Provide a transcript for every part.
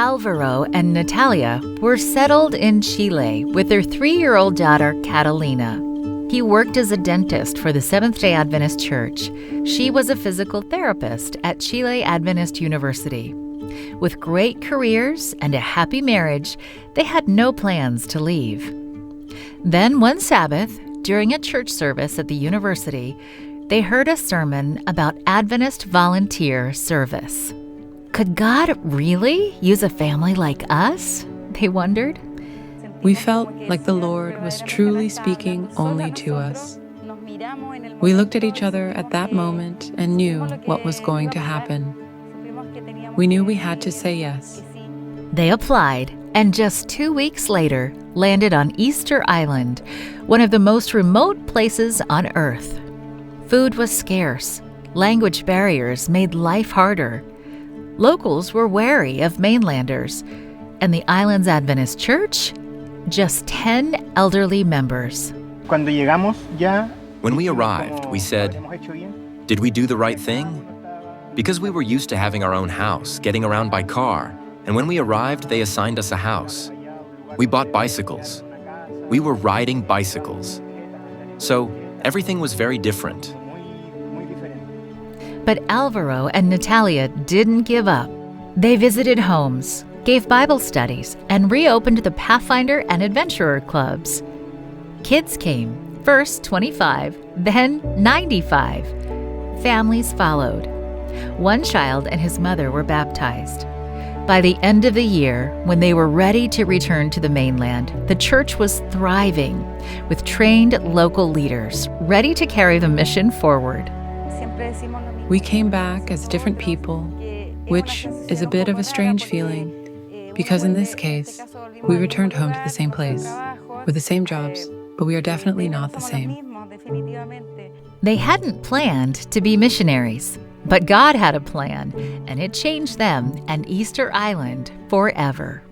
Alvaro and Natalia were settled in Chile with their 3-year-old daughter, Catalina. He worked as a dentist for the Seventh-day Adventist Church. She was a physical therapist at Chile Adventist University. With great careers and a happy marriage, they had no plans to leave. Then one Sabbath, during a church service at the university, they heard a sermon about Adventist volunteer service. Could God really use a family like us? They wondered. We felt like the Lord was truly speaking only to us. We looked at each other at that moment and knew what was going to happen. We knew we had to say yes. They applied, and just 2 weeks later, landed on Easter Island, one of the most remote places on Earth. Food was scarce. Language barriers made life harder. Locals were wary of mainlanders, and the island's Adventist church? Just 10 elderly members. When we arrived, we said, "Did we do the right thing?" Because we were used to having our own house, getting around by car, and when we arrived, they assigned us a house. We bought bicycles. We were riding bicycles. So everything was very different. But Alvaro and Natalia didn't give up. They visited homes, gave Bible studies, and reopened the Pathfinder and Adventurer clubs. Kids came, first 25, then 95. Families followed. One child and his mother were baptized. By the end of the year, when they were ready to return to the mainland, the church was thriving, with trained local leaders ready to carry the mission forward. We came back as different people, which is a bit of a strange feeling, because in this case, we returned home to the same place, with the same jobs, but we are definitely not the same. They hadn't planned to be missionaries, but God had a plan, and it changed them and Easter Island forever.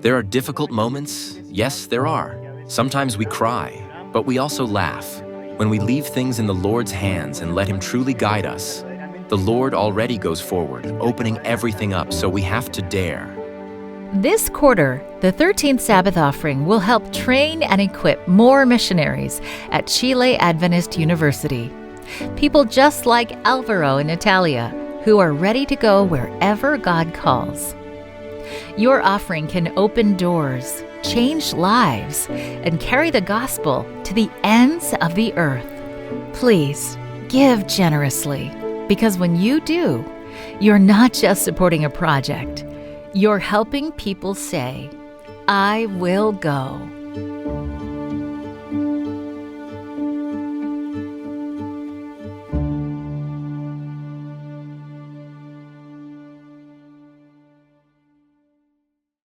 There are difficult moments. Yes, there are. Sometimes we cry, but we also laugh. When we leave things in the Lord's hands and let Him truly guide us, the Lord already goes forward, opening everything up, so we have to dare. This quarter, the 13th Sabbath offering will help train and equip more missionaries at Chile Adventist University. People just like Alvaro and Natalia, who are ready to go wherever God calls. Your offering can open doors, change lives, and carry the gospel to the ends of the earth. Please give generously, because when you do, you're not just supporting a project, you're helping people say, "I will go."